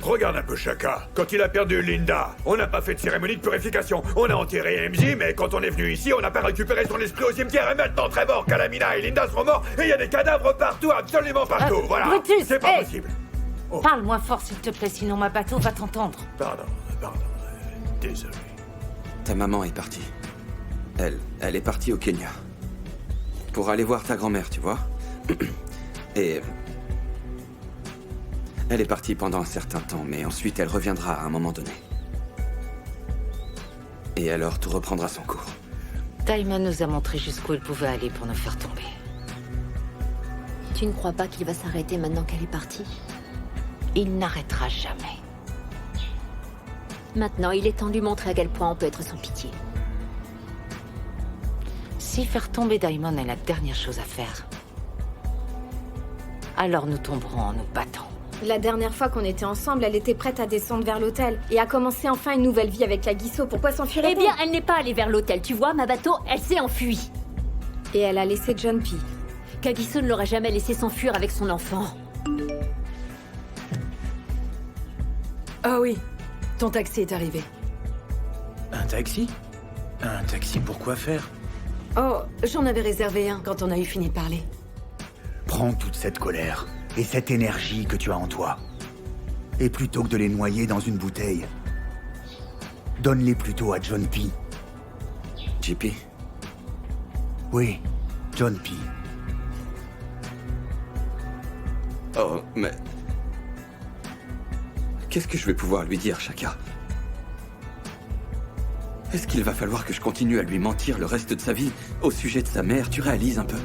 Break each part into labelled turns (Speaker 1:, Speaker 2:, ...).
Speaker 1: Regarde un peu Shaka. Quand il a perdu Linda, on n'a pas fait de cérémonie de purification. On a enterré MJ, mais quand on est venu ici, on n'a pas récupéré son esprit au cimetière. Et maintenant, Trevor, Calamina et Linda seront morts. Et il y a des cadavres partout, absolument partout. Voilà.
Speaker 2: Brutus,
Speaker 1: C'est pas
Speaker 2: hey.
Speaker 1: possible.
Speaker 2: Parle-moi fort, s'il te plaît, sinon ma bateau va t'entendre.
Speaker 1: Pardon. Désolé.
Speaker 3: Ta maman est partie. Elle est partie au Kenya. Pour aller voir ta grand-mère, tu vois. Et... elle est partie pendant un certain temps, mais ensuite elle reviendra à un moment donné. Et alors tout reprendra son cours.
Speaker 2: Diamond nous a montré jusqu'où il pouvait aller pour nous faire tomber.
Speaker 4: Tu ne crois pas qu'il va s'arrêter maintenant qu'elle est partie?
Speaker 2: Il n'arrêtera jamais.
Speaker 4: Maintenant, il est temps de lui montrer à quel point on peut être sans pitié.
Speaker 2: Si faire tomber Diamond est la dernière chose à faire, alors nous tomberons en nous battant.
Speaker 5: La dernière fois qu'on était ensemble, elle était prête à descendre vers l'hôtel et à commencer enfin une nouvelle vie avec la Guisso. Pourquoi s'enfuir?
Speaker 4: Eh bien, elle n'est pas allée vers l'hôtel, tu vois, ma bateau, elle s'est enfuie.
Speaker 5: Et elle a laissé John P.
Speaker 4: Kagiso ne l'aurait jamais laissé s'enfuir avec son enfant.
Speaker 6: Ah oui, ton taxi est arrivé.
Speaker 7: Un taxi? Un taxi pour quoi faire?
Speaker 6: Oh, j'en avais réservé un quand on a eu fini de parler.
Speaker 8: Prends toute cette colère et cette énergie que tu as en toi. Et plutôt que de les noyer dans une bouteille, donne-les plutôt à John P.
Speaker 3: JP,
Speaker 8: Oui, John P.
Speaker 3: oh, mais... qu'est-ce que je vais pouvoir lui dire, Shaka? Est-ce qu'il va falloir que je continue à lui mentir le reste de sa vie au sujet de sa mère? Tu réalises un peu?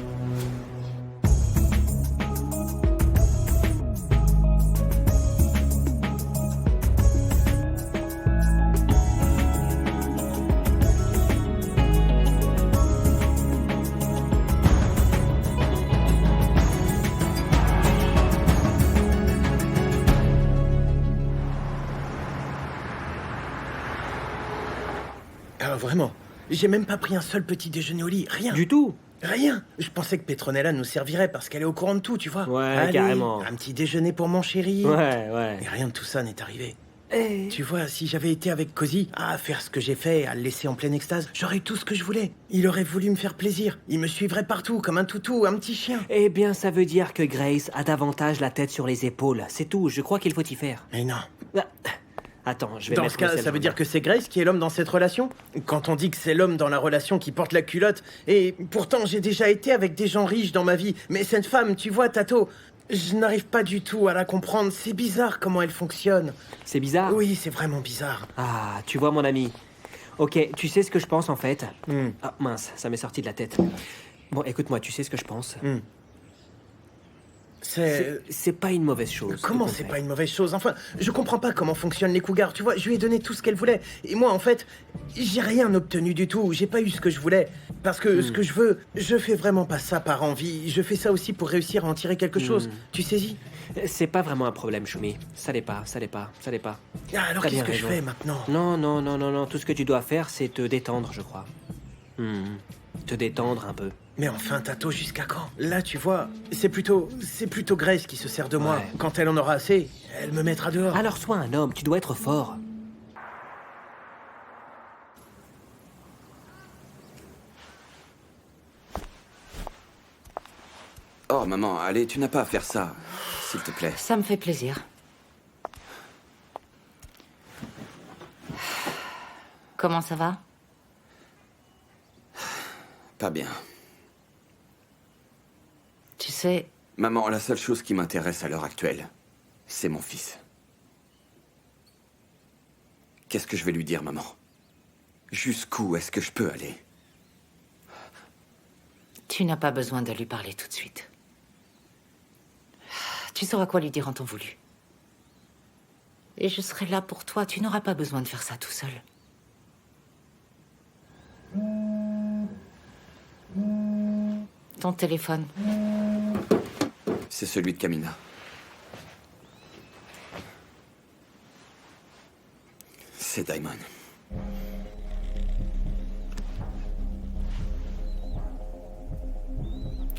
Speaker 7: Ah, vraiment. J'ai même pas pris un seul petit déjeuner au lit, rien.
Speaker 9: Du tout.
Speaker 7: Rien. Je pensais que Petronella nous servirait parce qu'elle est au courant de tout, tu vois.
Speaker 9: Ouais,
Speaker 7: Allez,
Speaker 9: carrément.
Speaker 7: un petit déjeuner pour mon chéri.
Speaker 9: Ouais.
Speaker 7: Et rien de tout ça n'est arrivé. Tu vois, si j'avais été avec Cozy, à faire ce que j'ai fait, à le laisser en pleine extase, j'aurais eu tout ce que je voulais. Il aurait voulu me faire plaisir. Il me suivrait partout, comme un toutou, un petit chien.
Speaker 9: Eh bien, ça veut dire que Grace a davantage la tête sur les épaules. C'est tout, je crois qu'il faut y faire.
Speaker 7: Mais non.
Speaker 9: Ah, attends, je vais
Speaker 7: Dans
Speaker 9: mettre
Speaker 7: ce cas,
Speaker 9: le sel
Speaker 7: ça veut
Speaker 9: jaune.
Speaker 7: dire que c'est Grace qui est l'homme dans cette relation? Quand on dit que c'est l'homme dans la relation qui porte la culotte, et pourtant j'ai déjà été avec des gens riches dans ma vie, mais cette femme, tu vois, Tato, je n'arrive pas du tout à la comprendre. C'est bizarre comment elle fonctionne.
Speaker 9: C'est bizarre?
Speaker 7: Oui, c'est vraiment bizarre.
Speaker 9: Ah, tu vois, mon ami. Ok, tu sais ce que je pense, en fait?
Speaker 7: Hmm.
Speaker 9: Ah, mince, ça m'est sorti de la tête. Bon, écoute-moi, tu sais ce que je pense? C'est pas une mauvaise chose.
Speaker 7: Comment
Speaker 9: ce qu'on
Speaker 7: c'est
Speaker 9: fait.
Speaker 7: pas une mauvaise chose? Enfin, je comprends pas comment fonctionnent les cougars. Tu vois, je lui ai donné tout ce qu'elle voulait. Et moi, en fait, j'ai rien obtenu du tout. J'ai pas eu ce que je voulais. Parce que ce que je veux, je fais vraiment pas ça par envie. Je fais ça aussi pour réussir à en tirer quelque chose. Tu saisis?
Speaker 9: C'est pas vraiment un problème, Shumi. Ça l'est pas.
Speaker 7: Ah, alors
Speaker 9: T'as
Speaker 7: qu'est-ce
Speaker 9: bien
Speaker 7: que je
Speaker 9: raison.
Speaker 7: fais maintenant?
Speaker 9: Non. Tout ce que tu dois faire, c'est te détendre, je crois. Te détendre un peu.
Speaker 7: Mais enfin, Tato, jusqu'à quand? Là, tu vois, c'est plutôt Grace qui se sert de moi.
Speaker 9: Ouais.
Speaker 7: Quand elle en aura assez, elle me mettra dehors.
Speaker 9: Alors sois un homme, tu dois être fort.
Speaker 3: Oh, maman, allez, tu n'as pas à faire ça, s'il te plaît.
Speaker 2: Ça me fait plaisir. Comment ça va?
Speaker 3: Pas bien.
Speaker 2: Tu sais,
Speaker 3: Maman, la seule chose qui m'intéresse à l'heure actuelle, c'est mon fils. Qu'est-ce que je vais lui dire, maman? Jusqu'où est-ce que je peux aller?
Speaker 2: tu n'as pas besoin de lui parler tout de suite. Tu sauras quoi lui dire en temps voulu. Et je serai là pour toi. Tu n'auras pas besoin de faire ça tout seul. Ton téléphone.
Speaker 3: C'est celui de Kamina. C'est Diamond.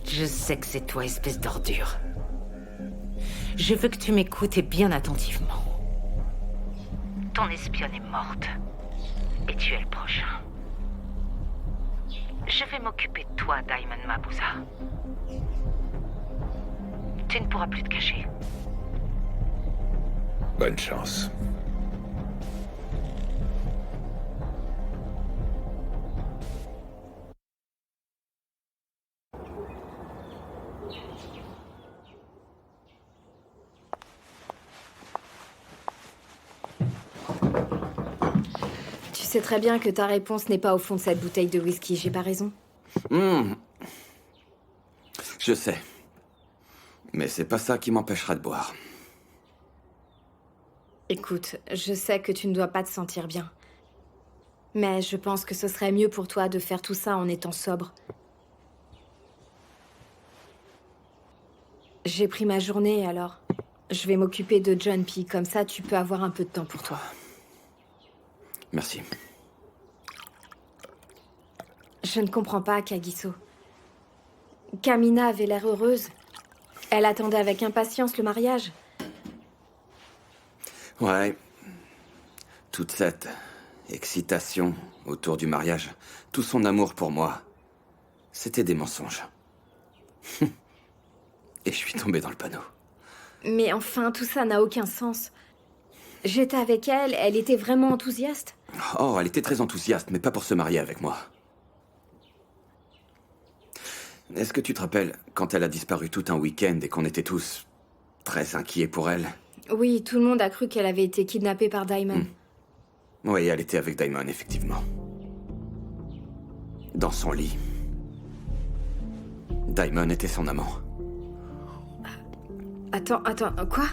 Speaker 2: Je sais que c'est toi, espèce d'ordure. Je veux que tu m'écoutes et bien attentivement. Ton espionne est morte. Et tu es le prochain. Je vais m'occuper de toi, Diamond Mabuza. Tu ne pourras plus te cacher.
Speaker 1: Bonne chance.
Speaker 5: Tu sais très bien que ta réponse n'est pas au fond de cette bouteille de whisky, j'ai pas raison?
Speaker 3: Je sais. Mais c'est pas ça qui m'empêchera de boire.
Speaker 5: Écoute, je sais que tu ne dois pas te sentir bien. Mais je pense que ce serait mieux pour toi de faire tout ça en étant sobre. J'ai pris ma journée, alors je vais m'occuper de John, puis comme ça, tu peux avoir un peu de temps pour toi.
Speaker 3: Merci.
Speaker 5: Je ne comprends pas, Kagiso. Kamina avait l'air heureuse. Elle attendait avec impatience le mariage.
Speaker 3: Ouais. Toute cette excitation autour du mariage, tout son amour pour moi, c'était des mensonges. Et je suis tombé dans le panneau.
Speaker 5: Mais enfin, tout ça n'a aucun sens. J'étais avec elle, elle était vraiment enthousiaste.
Speaker 3: Oh, elle était très enthousiaste, mais pas pour se marier avec moi. Est-ce que tu te rappelles quand elle a disparu tout un week-end et qu'on était tous très inquiets pour elle?
Speaker 5: Oui, tout le monde a cru qu'elle avait été kidnappée par Diamond.
Speaker 3: Oui, elle était avec Diamond, effectivement. Dans son lit. Diamond était son amant.
Speaker 5: Attends, quoi?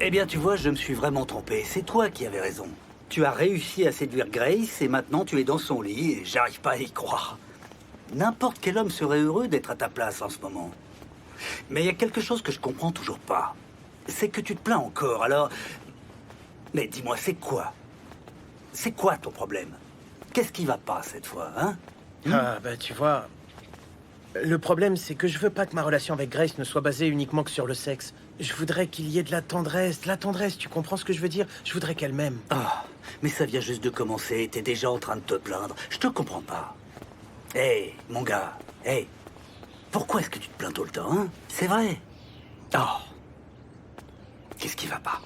Speaker 10: Eh bien, tu vois, je me suis vraiment trompé. C'est toi qui avais raison. Tu as réussi à séduire Grace et maintenant tu es dans son lit et j'arrive pas à y croire. N'importe quel homme serait heureux d'être à ta place en ce moment. Mais il y a quelque chose que je comprends toujours pas. C'est que tu te plains encore, alors... Mais dis-moi, c'est quoi? C'est quoi ton problème? Qu'est-ce qui va pas cette fois, hein?
Speaker 7: Ah, bah tu vois... Le problème, c'est que je veux pas que ma relation avec Grace ne soit basée uniquement que sur le sexe. Je voudrais qu'il y ait de la tendresse, tu comprends ce que je veux dire? Je voudrais qu'elle m'aime.
Speaker 10: Ah, mais ça vient juste de commencer, t'es déjà en train de te plaindre. Je te comprends pas. Hé, mon gars, hé. Pourquoi est-ce que tu te plains tout le temps, hein? C'est vrai. Oh. Qu'est-ce qui va pas?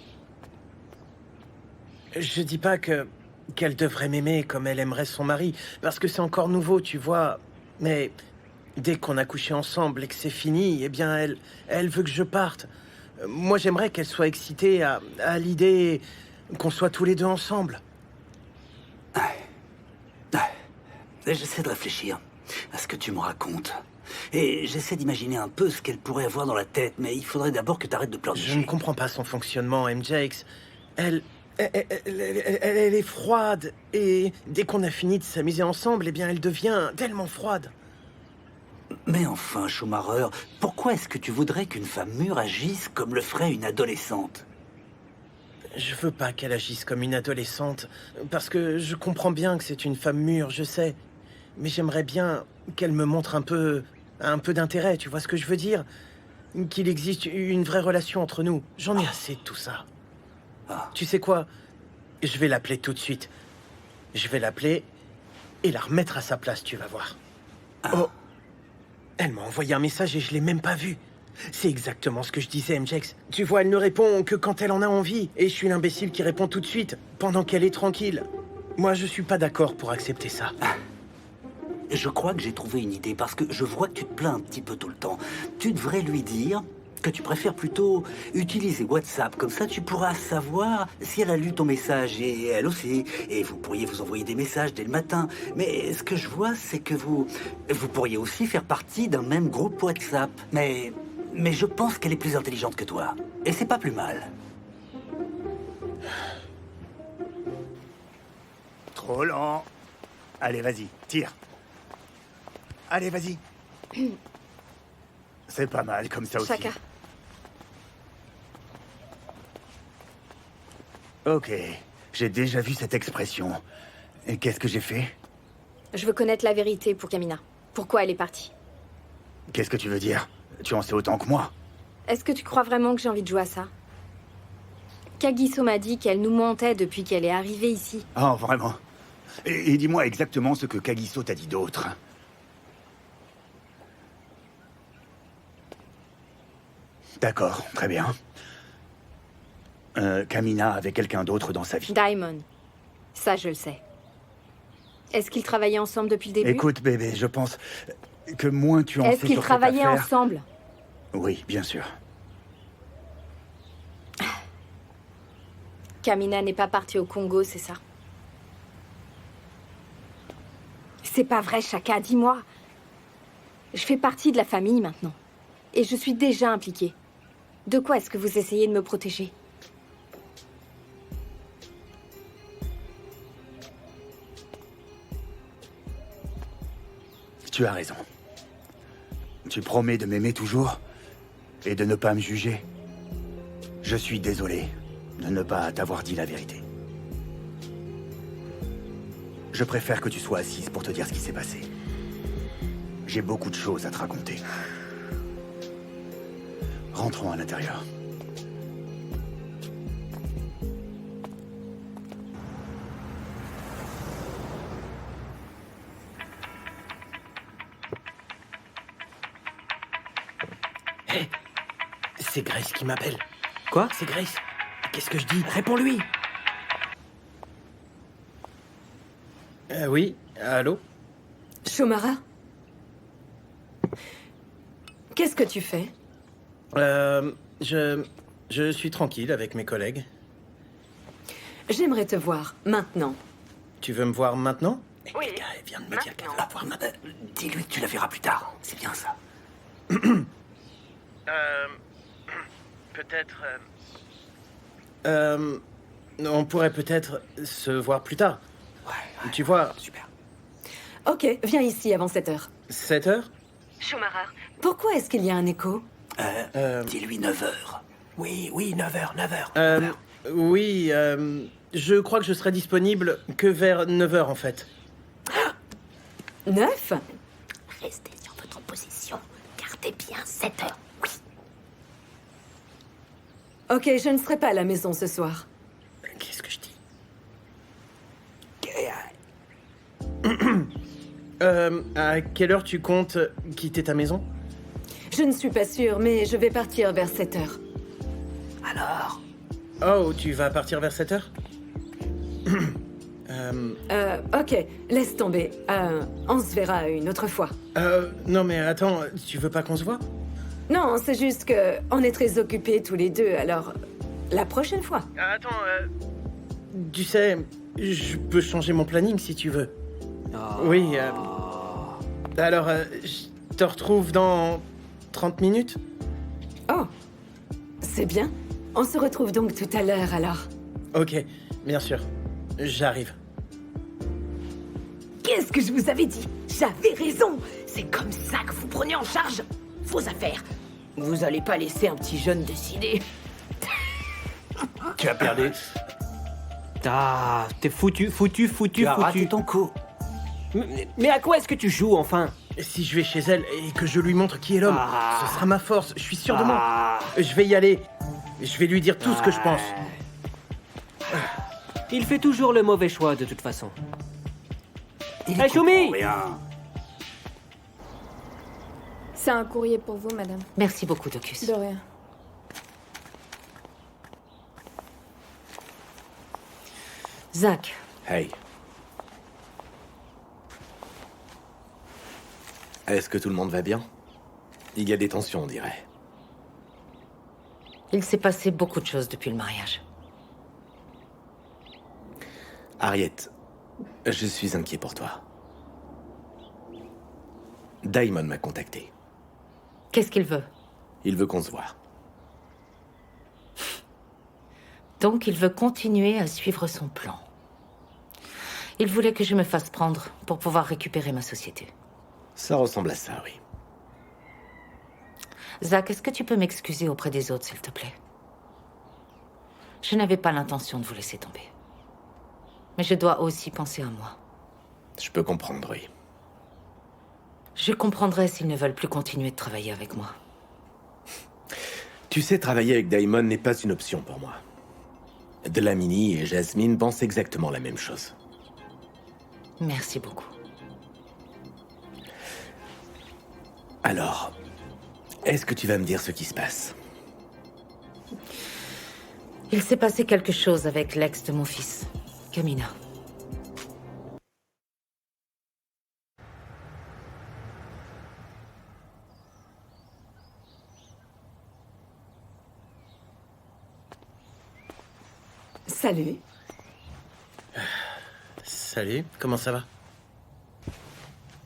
Speaker 7: Je dis pas qu'elle devrait m'aimer comme elle aimerait son mari, parce que c'est encore nouveau, tu vois. Mais dès qu'on a couché ensemble et que c'est fini, eh bien, elle veut que je parte. Moi, j'aimerais qu'elle soit excitée à l'idée qu'on soit tous les deux ensemble.
Speaker 10: J'essaie de réfléchir à ce que tu me racontes. Et j'essaie d'imaginer un peu ce qu'elle pourrait avoir dans la tête, mais il faudrait d'abord que tu arrêtes de pleurnicher.
Speaker 7: Je ne comprends pas son fonctionnement, MJX. Elle est froide, et dès qu'on a fini de s'amuser ensemble, eh bien, elle devient tellement froide.
Speaker 10: Mais enfin, Schumacher, pourquoi est-ce que tu voudrais qu'une femme mûre agisse comme le ferait une adolescente?
Speaker 7: Je veux pas qu'elle agisse comme une adolescente, parce que je comprends bien que c'est une femme mûre, je sais. Mais j'aimerais bien qu'elle me montre un peu d'intérêt, tu vois ce que je veux dire? Qu'il existe une vraie relation entre nous. J'en ai assez de tout ça. Tu sais quoi? Je vais l'appeler tout de suite. Je vais l'appeler et la remettre à sa place, tu vas voir. Oh! Elle m'a envoyé un message et je l'ai même pas vu. C'est exactement ce que je disais, MJX. Tu vois, elle ne répond que quand elle en a envie. Et je suis l'imbécile qui répond tout de suite, pendant qu'elle est tranquille. Moi, je suis pas d'accord pour accepter ça.
Speaker 10: Je crois que j'ai trouvé une idée, parce que je vois que tu te plains un petit peu tout le temps. Tu devrais lui dire que tu préfères plutôt utiliser WhatsApp. Comme ça, tu pourras savoir si elle a lu ton message, et elle aussi. Et vous pourriez vous envoyer des messages dès le matin. Mais ce que je vois, c'est que vous pourriez aussi faire partie d'un même groupe WhatsApp. Mais je pense qu'elle est plus intelligente que toi. Et c'est pas plus mal.
Speaker 8: Trop lent. Allez, vas-y, tire. Allez, vas-y. C'est pas mal comme ça aussi.
Speaker 5: Chaka.
Speaker 8: Ok, j'ai déjà vu cette expression. Et qu'est-ce que j'ai fait?
Speaker 5: Je veux connaître la vérité pour Kamina. Pourquoi elle est partie?
Speaker 8: Qu'est-ce que tu veux dire? Tu en sais autant que moi.
Speaker 5: Est-ce que tu crois vraiment que j'ai envie de jouer à ça? Kagiso m'a dit qu'elle nous mentait depuis qu'elle est arrivée ici.
Speaker 8: Oh, vraiment? Et dis-moi exactement ce que Kagiso t'a dit d'autre. D'accord, très bien. Kamina avait quelqu'un d'autre dans sa vie.
Speaker 5: Diamond. Ça, je le sais. Est-ce qu'ils travaillaient ensemble depuis le début?
Speaker 8: Écoute, bébé, je pense que moins tu en sais
Speaker 5: Est-ce
Speaker 8: sur
Speaker 5: qu'ils
Speaker 8: cette
Speaker 5: travaillaient
Speaker 8: affaire-
Speaker 5: ensemble?
Speaker 8: Oui, bien sûr.
Speaker 5: Kamina n'est pas partie au Congo, c'est ça? C'est pas vrai, Chaka, dis-moi. Je fais partie de la famille maintenant. Et je suis déjà impliquée. De quoi est-ce que vous essayez de me protéger?
Speaker 8: Tu as raison. Tu promets de m'aimer toujours et de ne pas me juger. Je suis désolé de ne pas t'avoir dit la vérité. Je préfère que tu sois assise pour te dire ce qui s'est passé. J'ai beaucoup de choses à te raconter. Rentrons à l'intérieur.
Speaker 7: Hé, c'est Grace qui m'appelle.
Speaker 9: Quoi?
Speaker 7: C'est Grace. Qu'est-ce que je dis? Réponds-lui. Oui, allô?
Speaker 6: Shomara? Qu'est-ce que tu fais?
Speaker 7: Je suis tranquille avec mes collègues.
Speaker 6: J'aimerais te voir, maintenant.
Speaker 7: Tu veux me voir maintenant?
Speaker 6: Oui.
Speaker 7: Les gars, elle vient de me dire qu'elle veut la voir maintenant.
Speaker 10: Dis-lui que tu la verras plus tard. C'est bien ça.
Speaker 7: Peut-être... on pourrait peut-être se voir plus tard.
Speaker 10: Ouais,
Speaker 7: Tu vois...
Speaker 10: super.
Speaker 6: Ok, viens ici avant 7 heures.
Speaker 7: 7 heures?
Speaker 6: Shomara, pourquoi est-ce qu'il y a un écho?
Speaker 10: Dis-lui 9h. Oui, 9h, 9h.
Speaker 7: Oui, je crois que je serai disponible que vers 9 heures en fait.
Speaker 6: 9?
Speaker 2: Restez sur votre position. Gardez bien 7 heures. Oui.
Speaker 6: Ok, je ne serai pas à la maison ce soir.
Speaker 7: Qu'est-ce que je dis? À quelle heure tu comptes quitter ta maison?
Speaker 6: Je ne suis pas sûre, mais je vais partir vers 7 heures.
Speaker 10: Alors?
Speaker 7: Oh, tu vas partir vers 7 heures?
Speaker 6: Ok, laisse tomber. On se verra une autre fois.
Speaker 7: Non mais attends, tu veux pas qu'on se voit?
Speaker 6: Non, c'est juste que on est très occupés tous les deux, alors la prochaine fois.
Speaker 7: Attends, tu sais, je peux changer mon planning si tu veux. Oui, alors, je te retrouve dans 30 minutes?
Speaker 6: Oh, c'est bien. On se retrouve donc tout à l'heure alors.
Speaker 7: Ok, bien sûr. J'arrive.
Speaker 2: Qu'est-ce que je vous avais dit? J'avais raison. C'est comme ça que vous prenez en charge vos affaires. Vous allez pas laisser un petit jeune décider.
Speaker 7: Tu as perdu.
Speaker 9: Ah, t'es foutu.
Speaker 10: Tu as raté ton coup.
Speaker 9: Mais à quoi est-ce que tu joues, enfin?
Speaker 7: Si je vais chez elle et que je lui montre qui est l'homme,
Speaker 9: Ah.
Speaker 7: ce sera ma force, je suis sûr de moi.
Speaker 9: Ah.
Speaker 7: Je vais y aller. Je vais lui dire tout ce que je pense.
Speaker 9: Il fait toujours le mauvais choix, de toute façon.
Speaker 10: Il
Speaker 9: Hey,
Speaker 10: écoute
Speaker 9: Choumi!
Speaker 10: pour rien.
Speaker 5: C'est un courrier pour vous, madame.
Speaker 2: Merci beaucoup, Docus.
Speaker 5: De rien.
Speaker 2: Zach,
Speaker 11: Hey. Est-ce que tout le monde va bien? Il y a des tensions, on dirait.
Speaker 2: il s'est passé beaucoup de choses depuis le mariage.
Speaker 11: Harriet, je suis inquiet pour toi. Diamond m'a contacté.
Speaker 2: Qu'est-ce qu'il veut?
Speaker 11: Il veut qu'on se voit.
Speaker 2: Donc, il veut continuer à suivre son plan. Il voulait que je me fasse prendre pour pouvoir récupérer ma société.
Speaker 11: Ça ressemble à ça, oui.
Speaker 2: Zach, est-ce que tu peux m'excuser auprès des autres, s'il te plaît? Je n'avais pas l'intention de vous laisser tomber. Mais je dois aussi penser à moi.
Speaker 11: Je peux comprendre, oui.
Speaker 2: Je comprendrais s'ils ne veulent plus continuer de travailler avec moi.
Speaker 11: Tu sais, travailler avec Daimon n'est pas une option pour moi. Dlamini et Jasmine pensent exactement la même chose.
Speaker 2: Merci beaucoup.
Speaker 11: Alors, est-ce que tu vas me dire ce qui se passe?
Speaker 2: Il s'est passé quelque chose avec l'ex de mon fils, Kamina.
Speaker 6: Salut.
Speaker 7: Salut, comment ça va?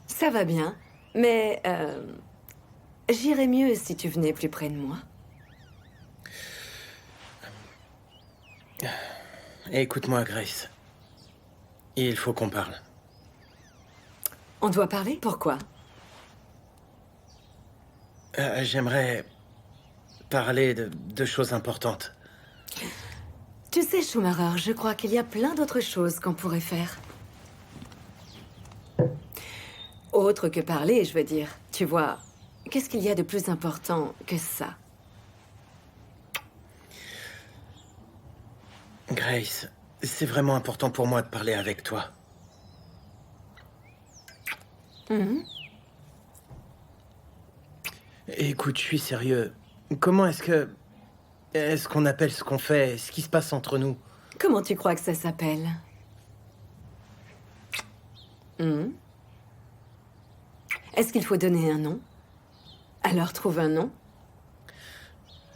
Speaker 6: Ça va bien, mais j'irais mieux si tu venais plus près de moi.
Speaker 7: Écoute-moi, Grace. Il faut qu'on parle.
Speaker 6: On doit parler? Pourquoi?
Speaker 7: J'aimerais parler de choses importantes.
Speaker 6: Tu sais, Schumacher, je crois qu'il y a plein d'autres choses qu'on pourrait faire. Autre que parler, je veux dire. Tu vois, qu'est-ce qu'il y a de plus important que ça?
Speaker 7: Grace, c'est vraiment important pour moi de parler avec toi.
Speaker 6: Mhm.
Speaker 7: Écoute, je suis sérieux. Comment est-ce qu'on appelle ce qu'on fait, ce qui se passe entre nous?
Speaker 6: Comment tu crois que ça s'appelle? Mhm. Est-ce qu'il faut donner un nom? Alors trouve un nom.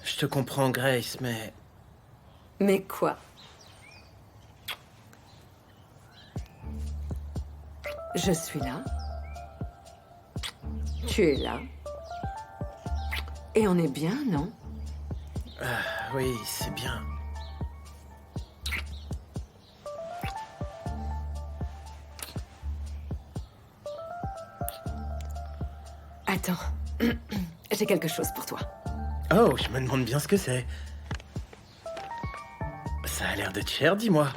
Speaker 7: Je te comprends, Grace, mais...
Speaker 6: Mais quoi? Je suis là. Tu es là. Et on est bien, non?
Speaker 7: Oui, c'est bien.
Speaker 6: Attends. J'ai quelque chose pour toi.
Speaker 7: Oh, je me demande bien ce que c'est. Ça a l'air d'être cher, dis-moi.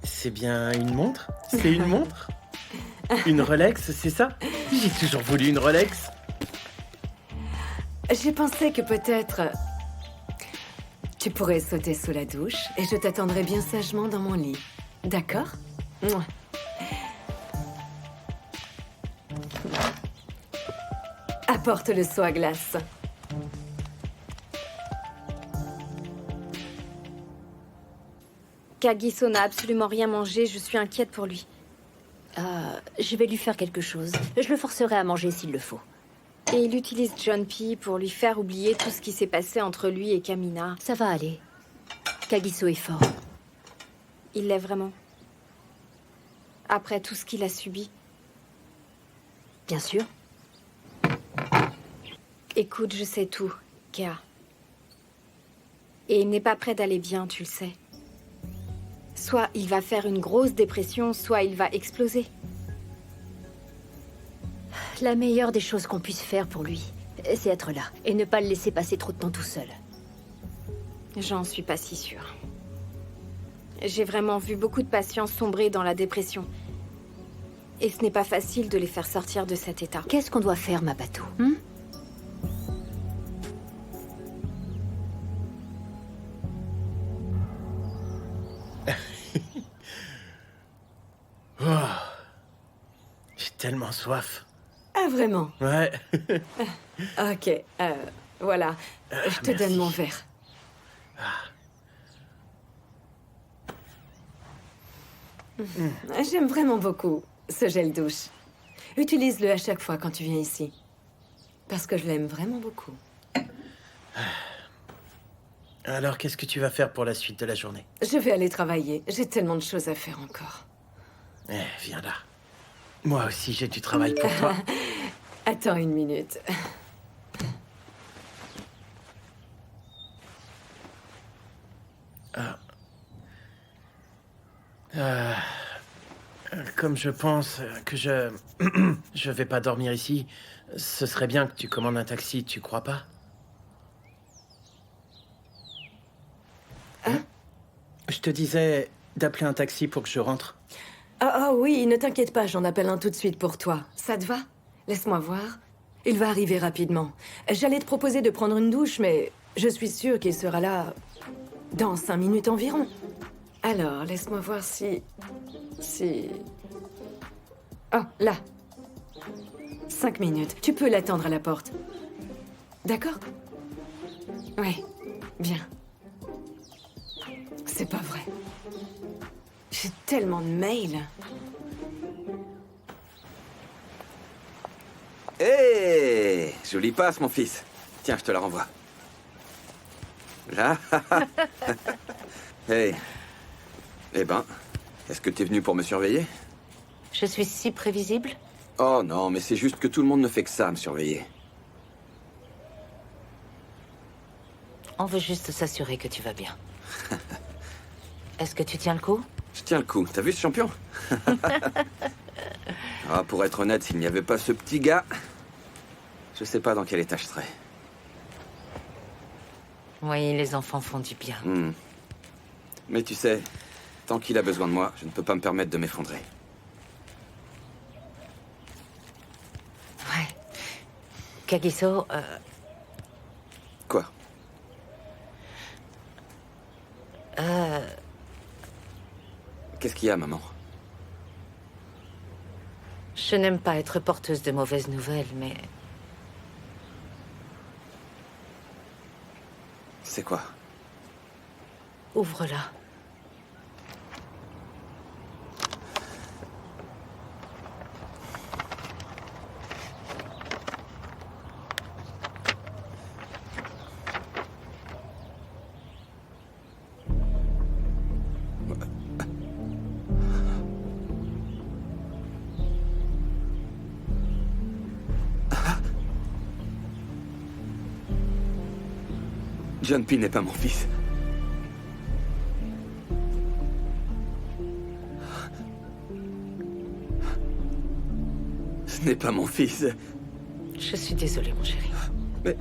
Speaker 7: C'est bien une montre? C'est une montre? Une Rolex, c'est ça? J'ai toujours voulu une Rolex.
Speaker 6: J'ai pensé que peut-être... tu pourrais sauter sous la douche et je t'attendrai bien sagement dans mon lit. D'accord? Mouah. Apporte le seau à glace.
Speaker 5: Kagiso n'a absolument rien mangé, je suis inquiète pour lui.
Speaker 4: Je vais lui faire quelque chose. Je le forcerai à manger s'il le faut.
Speaker 5: Et il utilise John P. pour lui faire oublier tout ce qui s'est passé entre lui et Kamina.
Speaker 4: Ça va aller. Kagiso est fort.
Speaker 5: Il l'est vraiment. Après tout ce qu'il a subi.
Speaker 4: Bien sûr.
Speaker 5: Écoute, je sais tout, Kea. Et il n'est pas prêt d'aller bien, tu le sais. Soit il va faire une grosse dépression, soit il va exploser.
Speaker 4: La meilleure des choses qu'on puisse faire pour lui, c'est être là. Et ne pas le laisser passer trop de temps tout seul.
Speaker 5: J'en suis pas si sûre. J'ai vraiment vu beaucoup de patients sombrer dans la dépression. Et ce n'est pas facile de les faire sortir de cet état.
Speaker 4: Qu'est-ce qu'on doit faire, Mabato?
Speaker 7: Oh, j'ai tellement soif.
Speaker 6: Ah, vraiment?
Speaker 7: Ouais.
Speaker 6: Ok, voilà. Je te donne mon verre. J'aime vraiment beaucoup ce gel douche. Utilise-le à chaque fois quand tu viens ici. Parce que je l'aime vraiment beaucoup.
Speaker 7: Alors, qu'est-ce que tu vas faire pour la suite de la journée?
Speaker 6: Je vais aller travailler. J'ai tellement de choses à faire encore.
Speaker 7: Viens là. Moi aussi, j'ai du travail pour toi.
Speaker 6: Attends une minute.
Speaker 7: Comme je pense que je... je vais pas dormir ici, ce serait bien que tu commandes un taxi, tu crois pas? Je te disais d'appeler un taxi pour que je rentre.
Speaker 6: Ah oui, ne t'inquiète pas, j'en appelle un tout de suite pour toi. Ça te va? Laisse-moi voir. Il va arriver rapidement. J'allais te proposer de prendre une douche, mais je suis sûre qu'il sera là dans 5 minutes environ. Alors, laisse-moi voir si... Oh, là. 5 minutes. Tu peux l'attendre à la porte. D'accord? Oui, bien. C'est pas vrai. J'ai tellement de mails.
Speaker 3: Hé, jolie passe, mon fils. Tiens, je te la renvoie. Là. Hey. Eh ben, est-ce que t'es venu pour me surveiller?
Speaker 2: Je suis si prévisible?
Speaker 3: Oh non, mais c'est juste que tout le monde ne fait que ça, me surveiller.
Speaker 2: On veut juste s'assurer que tu vas bien. Est-ce que tu tiens le coup?
Speaker 3: Je tiens le coup. T'as vu ce champion? Ah, pour être honnête, s'il n'y avait pas ce petit gars, je sais pas dans quel état je serais.
Speaker 2: Oui, les enfants font du bien.
Speaker 3: Mais tu sais, tant qu'il a besoin de moi, je ne peux pas me permettre de m'effondrer.
Speaker 2: Ouais. Kagiso,
Speaker 3: Quoi? Qu'est-ce qu'il y a, maman?
Speaker 2: Je n'aime pas être porteuse de mauvaises nouvelles, mais...
Speaker 3: C'est quoi?
Speaker 2: Ouvre-la.
Speaker 3: John P n'est pas mon fils. Ce n'est pas mon fils.
Speaker 2: Je suis désolée, mon chéri.
Speaker 3: Mais